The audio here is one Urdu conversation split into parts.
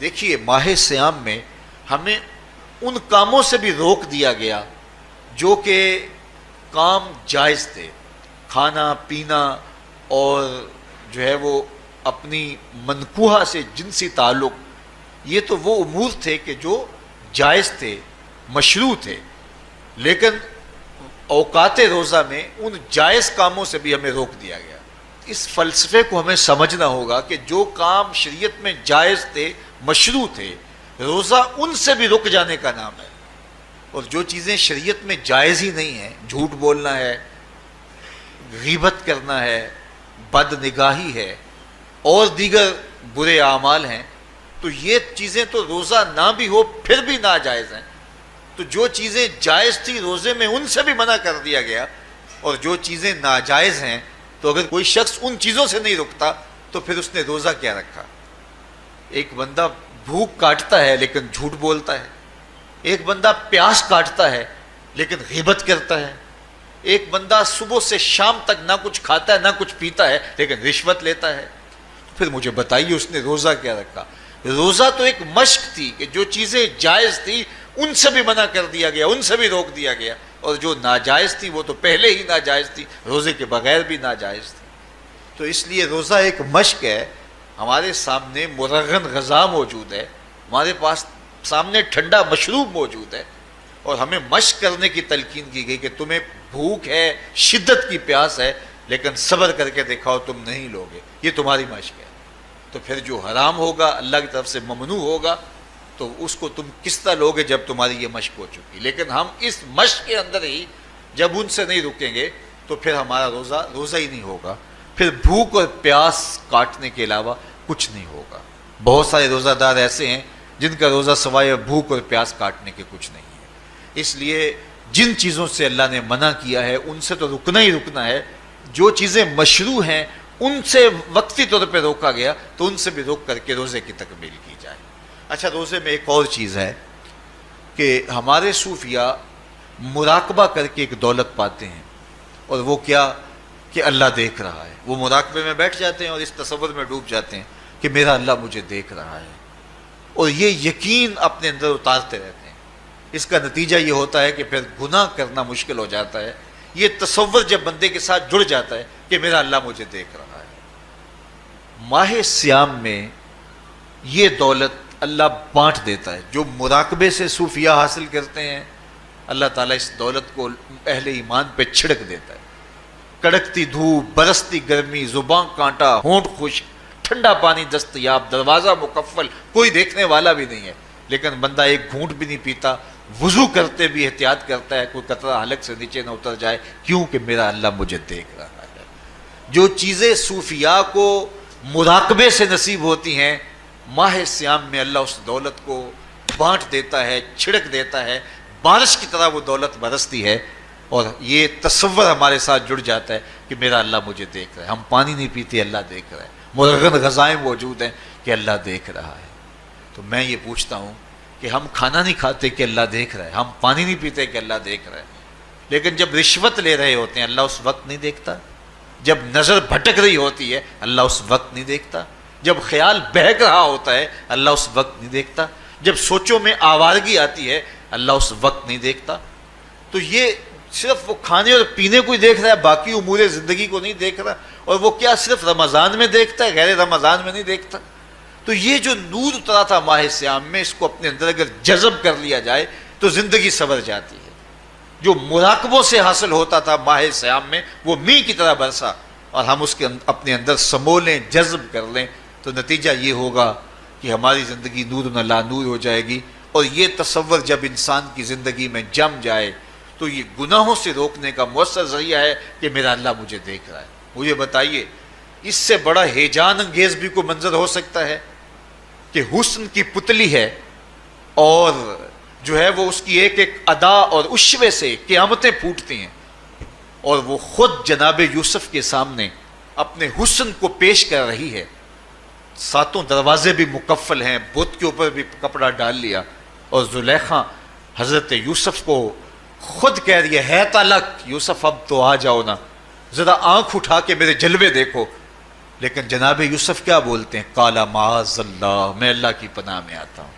دیکھیے ماہ سیام میں ہمیں ان کاموں سے بھی روک دیا گیا جو کہ کام جائز تھے، کھانا پینا اور جو ہے وہ اپنی منکوحہ سے جنسی تعلق، یہ تو وہ امور تھے کہ جو جائز تھے، مشروع تھے، لیکن اوقات روزہ میں ان جائز کاموں سے بھی ہمیں روک دیا گیا۔ اس فلسفے کو ہمیں سمجھنا ہوگا کہ جو کام شریعت میں جائز تھے، مشروع تھے، روزہ ان سے بھی رک جانے کا نام ہے، اور جو چیزیں شریعت میں جائز ہی نہیں ہیں، جھوٹ بولنا ہے، غیبت کرنا ہے، بد نگاہی ہے اور دیگر برے اعمال ہیں، تو یہ چیزیں تو روزہ نہ بھی ہو پھر بھی ناجائز ہیں۔ تو جو چیزیں جائز تھی روزے میں ان سے بھی منع کر دیا گیا، اور جو چیزیں ناجائز ہیں تو اگر کوئی شخص ان چیزوں سے نہیں رکتا تو پھر اس نے روزہ کیا رکھا؟ ایک بندہ بھوک کاٹتا ہے لیکن جھوٹ بولتا ہے، ایک بندہ پیاس کاٹتا ہے لیکن غیبت کرتا ہے، ایک بندہ صبح سے شام تک نہ کچھ کھاتا ہے نہ کچھ پیتا ہے لیکن رشوت لیتا ہے، پھر مجھے بتائیے اس نے روزہ کیا رکھا؟ روزہ تو ایک مشق تھی کہ جو چیزیں جائز تھی ان سے بھی منع کر دیا گیا، ان سے بھی روک دیا گیا، اور جو ناجائز تھی وہ تو پہلے ہی ناجائز تھی، روزے کے بغیر بھی ناجائز تھی۔ تو اس لیے روزہ ایک مشق ہے، ہمارے سامنے مرغن غذا موجود ہے، ہمارے پاس سامنے ٹھنڈا مشروب موجود ہے، اور ہمیں مشق کرنے کی تلقین کی گئی کہ تمہیں بھوک ہے، شدت کی پیاس ہے، لیکن صبر کر کے دکھاؤ تم نہیں لوگے، یہ تمہاری مشق ہے۔ تو پھر جو حرام ہوگا، اللہ کی طرف سے ممنوع ہوگا، تو اس کو تم کس طرح لوگے جب تمہاری یہ مشق ہو چکی؟ لیکن ہم اس مشق کے اندر ہی جب ان سے نہیں رکیں گے تو پھر ہمارا روزہ ہی نہیں ہوگا، پھر بھوک اور پیاس کاٹنے کے علاوہ کچھ نہیں ہوگا۔ بہت سارے روزہ دار ایسے ہیں جن کا روزہ سوائے بھوک اور پیاس کاٹنے کے کچھ نہیں ہے۔ اس لیے جن چیزوں سے اللہ نے منع کیا ہے ان سے تو رکنا ہی رکنا ہے، جو چیزیں مشروع ہیں ان سے وقتی طور پہ روکا گیا تو ان سے بھی روک کر کے روزے کی تکمیل کی جائے۔ اچھا، روزے میں ایک اور چیز ہے کہ ہمارے صوفیاء مراقبہ کر کے ایک دولت پاتے ہیں، اور وہ کیا کہ اللہ دیکھ رہا ہے۔ وہ مراقبے میں بیٹھ جاتے ہیں اور اس تصور میں ڈوب جاتے ہیں کہ میرا اللہ مجھے دیکھ رہا ہے، اور یہ یقین اپنے اندر اتارتے رہتے ہیں۔ اس کا نتیجہ یہ ہوتا ہے کہ پھر گناہ کرنا مشکل ہو جاتا ہے۔ یہ تصور جب بندے کے ساتھ جڑ جاتا ہے کہ میرا اللہ مجھے دیکھ رہا ہے۔ ماہ سیام میں یہ دولت اللہ بانٹ دیتا ہے، جو مراقبے سے صوفیاء حاصل کرتے ہیں، اللہ تعالیٰ اس دولت کو اہل ایمان پہ چھڑک دیتا ہے۔ کڑکتی دھوپ، برستی گرمی، زباں کانٹا، ہونٹ خشک، ٹھنڈا پانی دستیاب، دروازہ مقفل، کوئی دیکھنے والا بھی نہیں ہے، لیکن بندہ ایک گھونٹ بھی نہیں پیتا، وضو کرتے بھی احتیاط کرتا ہے کوئی قطرہ حلق سے نیچے نہ اتر جائے، کیوں کہ میرا اللہ مجھے دیکھ رہا ہے۔ جو چیزیں صوفیاء کو مراقبے سے نصیب ہوتی ہیں، ماہ سیام میں اللہ اس دولت کو بانٹ دیتا ہے، چھڑک دیتا ہے، بارش کی طرح وہ دولت برستی ہے، اور یہ تصور ہمارے ساتھ جڑ جاتا ہے کہ میرا اللہ مجھے دیکھ رہا ہے۔ ہم پانی نہیں پیتے، اللہ دیکھ رہا ہے، مرغن غذائیں موجود ہیں کہ اللہ دیکھ رہا ہے۔ تو میں یہ پوچھتا ہوں کہ ہم کھانا نہیں کھاتے کہ اللہ دیکھ رہا ہے، ہم پانی نہیں پیتے کہ اللہ دیکھ رہا ہے، لیکن جب رشوت لے رہے ہوتے ہیں اللہ اس وقت نہیں دیکھتا؟ جب نظر بھٹک رہی ہوتی ہے اللہ اس وقت نہیں دیکھتا؟ جب خیال بہک رہا ہوتا ہے اللہ اس وقت نہیں دیکھتا؟ جب سوچوں میں آوارگی آتی ہے اللہ اس وقت نہیں دیکھتا؟ تو یہ صرف وہ کھانے اور پینے کو ہی دیکھ رہا ہے، باقی امور زندگی کو نہیں دیکھ رہا، اور وہ کیا صرف رمضان میں دیکھتا ہے، غیر رمضان میں نہیں دیکھتا؟ تو یہ جو نور اترا تھا ماہ سیام میں، اس کو اپنے اندر اگر جذب کر لیا جائے تو زندگی سنور جاتی ہے۔ جو مراقبوں سے حاصل ہوتا تھا ماہ سیام میں، وہ میਂہ کی طرح برسا، اور ہم اس کے اپنے اندر سمو لیں، جذب کر لیں، تو نتیجہ یہ ہوگا کہ ہماری زندگی نور و لا نور ہو جائے گی۔ اور یہ تصور جب انسان کی زندگی میں جم جائے تو یہ گناہوں سے روکنے کا مؤثر ذریعہ ہے کہ میرا اللہ مجھے دیکھ رہا ہے۔ مجھے بتائیے اس سے بڑا ہیجان انگیز بھی کوئی منظر ہو سکتا ہے کہ حسن کی پتلی ہے، اور جو ہے وہ اس کی ایک ایک ادا اور اشوے سے قیامتیں پھوٹتی ہیں، اور وہ خود جناب یوسف کے سامنے اپنے حسن کو پیش کر رہی ہے، ساتوں دروازے بھی مکفل ہیں، بت کے اوپر بھی کپڑا ڈال لیا، اور زلیخا حضرت یوسف کو خود کہہ رہی ہے تالک یوسف اب تو آ جاؤ نا، ذرا آنکھ اٹھا کے میرے جلوے دیکھو۔ لیکن جناب یوسف کیا بولتے ہیں؟ قال معاذ اللہ، میں اللہ کی پناہ میں آتا ہوں۔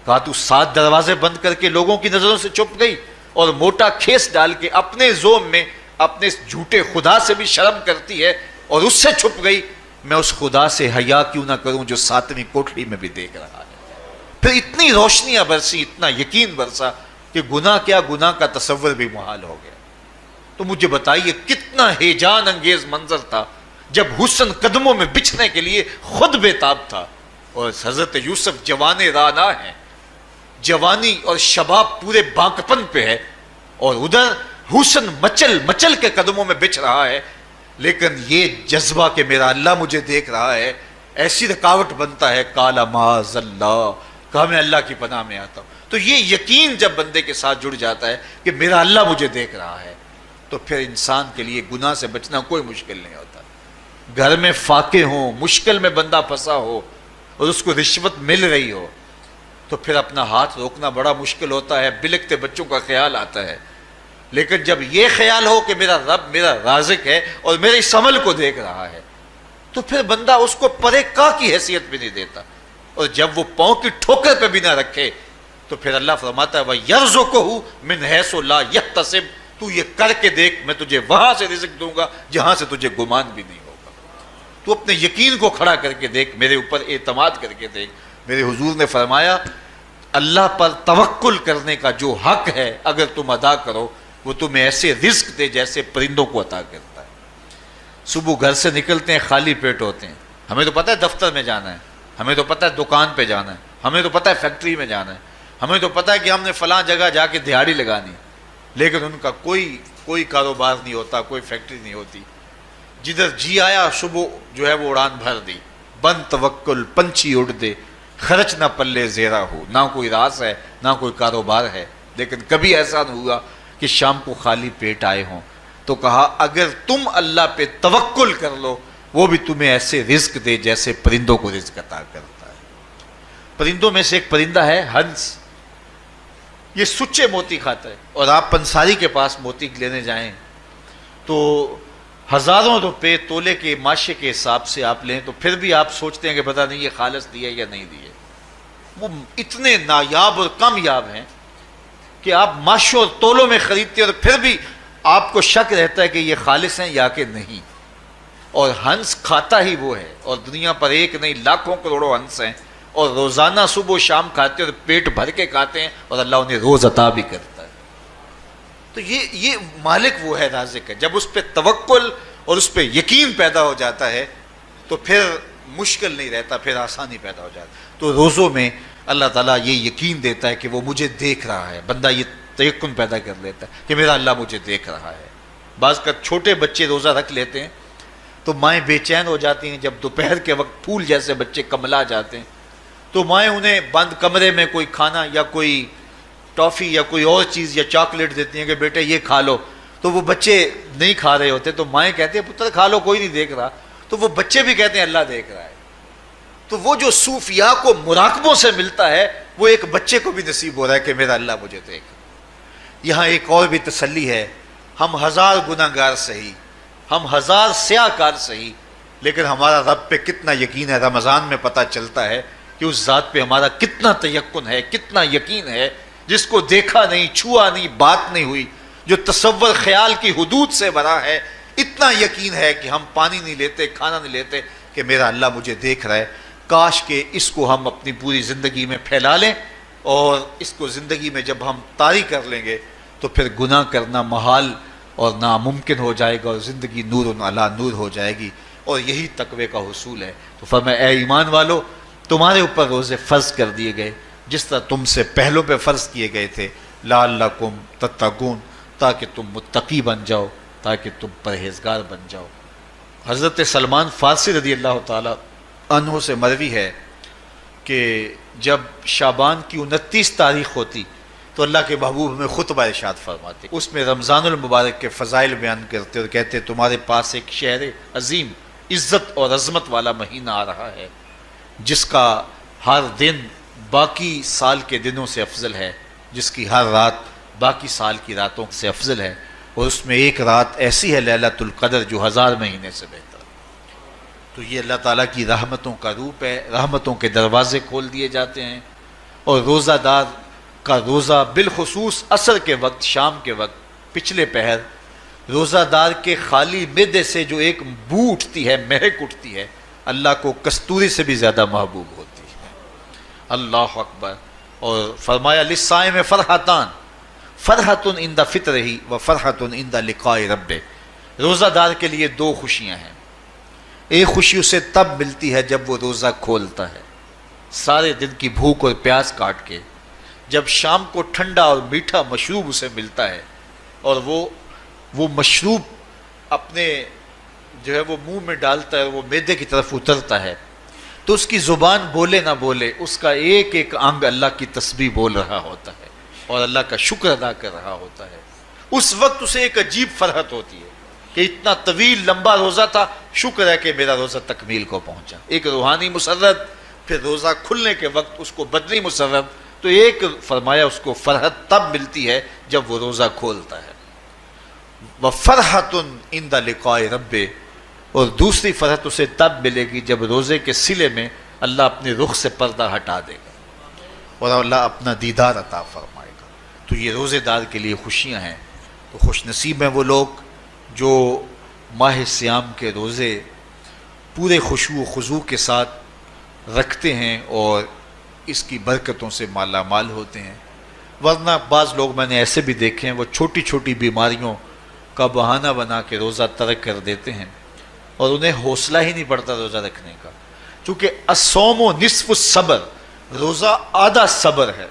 کہا تو 7 دروازے بند کر کے لوگوں کی نظروں سے چھپ گئی اور موٹا کھیس ڈال کے اپنے زوم میں اپنے جھوٹے خدا سے بھی شرم کرتی ہے اور اس سے چھپ گئی، میں اس خدا سے حیا کیوں نہ کروں جو 7ویں کوٹھری میں بھی دیکھ رہا ہے۔ پھر اتنی روشنیاں برسی، اتنا یقین برسا کہ گناہ کیا، گناہ کا تصور بھی محال ہو گیا۔ تو مجھے بتائیے کتنا ہیجان انگیز منظر تھا جب حسن قدموں میں بچھنے کے لیے خود بےتاب تھا، اور حضرت یوسف جوان رانا ہیں، جوانی اور شباب پورے بانکپن پہ ہے، اور ادھر حسن مچل مچل کے قدموں میں بچھ رہا ہے، لیکن یہ جذبہ کہ میرا اللہ مجھے دیکھ رہا ہے ایسی رکاوٹ بنتا ہے۔ قال معاذ اللہ، کہا میں اللہ کی پناہ میں آتا ہوں۔ تو یہ یقین جب بندے کے ساتھ جڑ جاتا ہے کہ میرا اللہ مجھے دیکھ رہا ہے، تو پھر انسان کے لیے گناہ سے بچنا کوئی مشکل نہیں ہوتا۔ گھر میں فاقے ہوں، مشکل میں بندہ پھنسا ہو اور اس کو رشوت مل رہی ہو، تو پھر اپنا ہاتھ روکنا بڑا مشکل ہوتا ہے، بلکتے بچوں کا خیال آتا ہے۔ لیکن جب یہ خیال ہو کہ میرا رب میرا رازق ہے اور میرے اس عمل کو دیکھ رہا ہے، تو پھر بندہ اس کو پرے کا کی حیثیت بھی نہیں دیتا، اور جب وہ پاؤں کی ٹھوکر پہ بھی نہ رکھے تو پھر اللہ فرماتا ہے وَيَرْزُقُهُ مِنْ حَيْثُ لَا يَحْتَسِبُ، تو یہ کر کے دیکھ، میں تجھے وہاں سے رزق دوں گا جہاں سے تجھے گمان بھی نہیں ہوگا۔ تو اپنے یقین کو کھڑا کر کے دیکھ، میرے اوپر اعتماد کر کے دیکھ۔ میرے حضور نے فرمایا اللہ پر توکل کرنے کا جو حق ہے اگر تم ادا کرو، وہ تمہیں ایسے رزق دے جیسے پرندوں کو عطا کرتا ہے۔ صبح گھر سے نکلتے ہیں خالی پیٹ ہوتے ہیں، ہمیں تو پتہ ہے دفتر میں جانا ہے، ہمیں تو پتہ ہے دکان پہ جانا ہے، ہمیں تو پتہ ہے فیکٹری میں جانا ہے، ہمیں تو پتہ ہے کہ ہم نے فلاں جگہ جا کے دہاڑی لگانی، لیکن ان کا کوئی کاروبار نہیں ہوتا، کوئی فیکٹری نہیں ہوتی۔ جدھر جی آیا صبح جو ہے وہ اڑان بھر دی، بند توکل پنچھی اڑ دے، خرچ نہ پلے زیرہ ہو، نہ کوئی راس ہے نہ کوئی کاروبار ہے۔ لیکن کبھی ایسا نہ ہوا کہ شام کو خالی پیٹ آئے ہوں۔ تو کہا اگر تم اللہ پہ توکل کر لو، وہ بھی تمہیں ایسے رزق دے جیسے پرندوں کو رزق عطا کرتا ہے۔ پرندوں میں سے ایک پرندہ ہے ہنس، یہ سچے موتی کھاتا ہے، اور آپ پنساری کے پاس موتی لینے جائیں تو ہزاروں روپے تولے کے ماشے کے حساب سے آپ لیں، تو پھر بھی آپ سوچتے ہیں کہ پتہ نہیں یہ خالص دیے یا نہیں دیے۔ وہ اتنے نایاب اور کامیاب ہیں کہ آپ ماشوں اور تولوں میں خریدتے ہیں اور پھر بھی آپ کو شک رہتا ہے کہ یہ خالص ہیں یا کہ نہیں۔ اور ہنس کھاتا ہی وہ ہے، اور دنیا پر ایک نہیں لاکھوں کروڑوں ہنس ہیں، اور روزانہ صبح و شام کھاتے ہیں اور پیٹ بھر کے کھاتے ہیں، اور اللہ انہیں روز عطا بھی کرتا ہے۔ تو یہ مالک وہ ہے، رازق ہے۔ جب اس پہ توکل اور اس پہ یقین پیدا ہو جاتا ہے تو پھر مشکل نہیں رہتا، پھر آسانی پیدا ہو جاتا ہے۔ تو روزوں میں اللہ تعالیٰ یہ یقین دیتا ہے کہ وہ مجھے دیکھ رہا ہے، بندہ یہ تیقن پیدا کر لیتا ہے کہ میرا اللہ مجھے دیکھ رہا ہے۔ بعض کا چھوٹے بچے روزہ رکھ لیتے ہیں تو مائیں بے چین ہو جاتی ہیں، جب دوپہر کے وقت پھول جیسے بچے کملا جاتے ہیں تو مائیں انہیں بند کمرے میں کوئی کھانا یا کوئی ٹافی یا کوئی اور چیز یا چاکلیٹ دیتی ہیں کہ بیٹے یہ کھا لو، تو وہ بچے نہیں کھا رہے ہوتے، تو مائیں کہتے ہیں پتر کھا لو، کوئی نہیں دیکھ رہا، تو وہ بچے بھی کہتے ہیں اللہ دیکھ رہا ہے۔ تو وہ جو صوفیاء کو مراقبوں سے ملتا ہے وہ ایک بچے کو بھی نصیب ہو رہا ہے کہ میرا اللہ مجھے دیکھ۔ یہاں ایک اور بھی تسلی ہے، ہم 1000 گناہ گار سہی، ہم 1000 سیاہ کار سہی، لیکن ہمارا رب پہ کتنا یقین ہے رمضان میں پتہ چلتا ہے کہ اس ذات پہ ہمارا کتنا تیقن ہے، کتنا یقین ہے، جس کو دیکھا نہیں، چھوا نہیں، بات نہیں ہوئی، جو تصور خیال کی حدود سے بھرا ہے، اتنا یقین ہے کہ ہم پانی نہیں لیتے، کھانا نہیں لیتے کہ میرا اللہ مجھے دیکھ رہا ہے۔ کاش کہ اس کو ہم اپنی پوری زندگی میں پھیلا لیں، اور اس کو زندگی میں جب ہم طاری کر لیں گے تو پھر گناہ کرنا محال اور ناممکن ہو جائے گا، اور زندگی نور علی نور ہو جائے گی، اور یہی تقوی کا حصول ہے۔ تو فرمایا اے ایمان والو، تمہارے اوپر روزے فرض کر دیے گئے جس طرح تم سے پہلوں پہ فرض کیے گئے تھے، لعلکم تتقون، تاکہ تم متقی بن جاؤ، تاکہ تم پرہیزگار بن جاؤ۔ حضرت سلمان فارسی رضی اللہ تعالیٰ عنہ سے مروی ہے کہ جب شعبان کی 29 تاریخ ہوتی تو اللہ کے محبوب ہمیں خطبہ ارشاد فرماتے، اس میں رمضان المبارک کے فضائل بیان کرتے اور کہتے تمہارے پاس ایک شہر عظیم، عزت اور عظمت والا مہینہ آ رہا ہے، جس کا ہر دن باقی سال کے دنوں سے افضل ہے، جس کی ہر رات باقی سال کی راتوں سے افضل ہے، اور اس میں ایک رات ایسی ہے لیلۃ القدر جو 1000 مہینے سے بہتر۔ تو یہ اللہ تعالیٰ کی رحمتوں کا روپ ہے، رحمتوں کے دروازے کھول دیے جاتے ہیں۔ اور روزہ دار کا روزہ بالخصوص عصر کے وقت، شام کے وقت، پچھلے پہر، روزہ دار کے خالی معدے سے جو ایک بو اٹھتی ہے، مہک اٹھتی ہے، اللہ کو کستوری سے بھی زیادہ محبوب ہوتی ہے۔ اللہ اکبر۔ اور فرمایا للصائم فرحتان، فرحۃ عند فطرہ و فرحۃ عند لقاء ربہ، روزہ دار کے لیے دو خوشیاں ہیں۔ ایک خوشی اسے تب ملتی ہے جب وہ روزہ کھولتا ہے، سارے دن کی بھوک اور پیاس کاٹ کے، جب شام کو ٹھنڈا اور میٹھا مشروب اسے ملتا ہے اور وہ مشروب اپنے جو ہے وہ منہ میں ڈالتا ہے، وہ معدے کی طرف اترتا ہے، تو اس کی زبان بولے نہ بولے اس کا ایک ایک انگ اللہ کی تسبیح بول رہا ہوتا ہے اور اللہ کا شکر ادا کر رہا ہوتا ہے۔ اس وقت اسے ایک عجیب فرحت ہوتی ہے کہ اتنا طویل لمبا روزہ تھا، شکر ہے کہ میرا روزہ تکمیل کو پہنچا۔ ایک روحانی مسرت، پھر روزہ کھلنے کے وقت اس کو بدنی مسرت، تو ایک فرمایا اس کو فرحت تب ملتی ہے جب وہ روزہ کھولتا ہے۔ وَفَرْحَةٌ عِنْدَ لِقَاءِ رَبِّهِ، اور دوسری فرحت اسے تب ملے گی جب روزے کے صلے میں اللہ اپنے رخ سے پردہ ہٹا دے گا اور اللہ اپنا دیدار عطا فرمائے گا۔ تو یہ روزے دار کے لیے خوشیاں ہیں۔ تو خوش نصیب ہیں وہ لوگ جو ماہ سیام کے روزے پورے خشوع و خضوع کے ساتھ رکھتے ہیں اور اس کی برکتوں سے مالا مال ہوتے ہیں۔ ورنہ بعض لوگ میں نے ایسے بھی دیکھے ہیں، وہ چھوٹی چھوٹی بیماریوں کا بہانہ بنا کے روزہ ترک کر دیتے ہیں اور انہیں حوصلہ ہی نہیں پڑتا روزہ رکھنے کا، چونکہ الصوم نصف الصبر، روزہ آدھا صبر ہے۔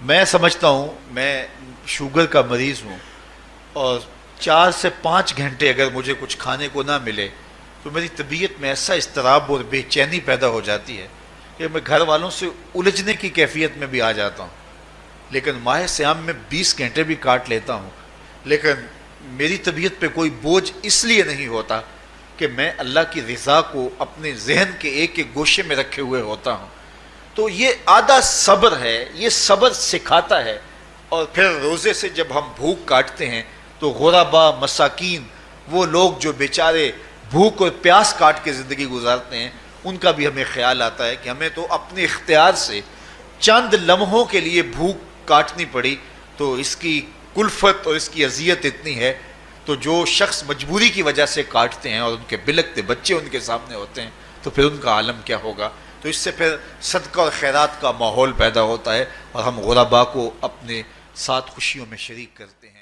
میں سمجھتا ہوں، میں شوگر کا مریض ہوں اور 4 سے 5 گھنٹے اگر مجھے کچھ کھانے کو نہ ملے تو میری طبیعت میں ایسا اضطراب اور بے چینی پیدا ہو جاتی ہے کہ میں گھر والوں سے الجھنے کی کیفیت میں بھی آ جاتا ہوں۔ لیکن ماہ سیام میں 20 گھنٹے بھی کاٹ لیتا ہوں، لیکن میری طبیعت پہ کوئی بوجھ اس لیے نہیں ہوتا کہ میں اللہ کی رضا کو اپنے ذہن کے ایک ایک گوشے میں رکھے ہوئے ہوتا ہوں۔ تو یہ آدھا صبر ہے، یہ صبر سکھاتا ہے۔ اور پھر روزے سے جب ہم بھوک کاٹتے ہیں تو غربا، مساکین، وہ لوگ جو بیچارے بھوک اور پیاس کاٹ کے زندگی گزارتے ہیں، ان کا بھی ہمیں خیال آتا ہے کہ ہمیں تو اپنے اختیار سے چند لمحوں کے لیے بھوک کاٹنی پڑی، تو اس کی کلفت اور اس کی اذیت اتنی ہے۔ تو جو شخص مجبوری کی وجہ سے کاٹتے ہیں اور ان کے بلکتے بچے ان کے سامنے ہوتے ہیں تو پھر ان کا عالم کیا ہوگا۔ تو اس سے پھر صدقہ اور خیرات کا ماحول پیدا ہوتا ہے اور ہم غربا کو اپنے ساتھ خوشیوں میں شریک کرتے ہیں۔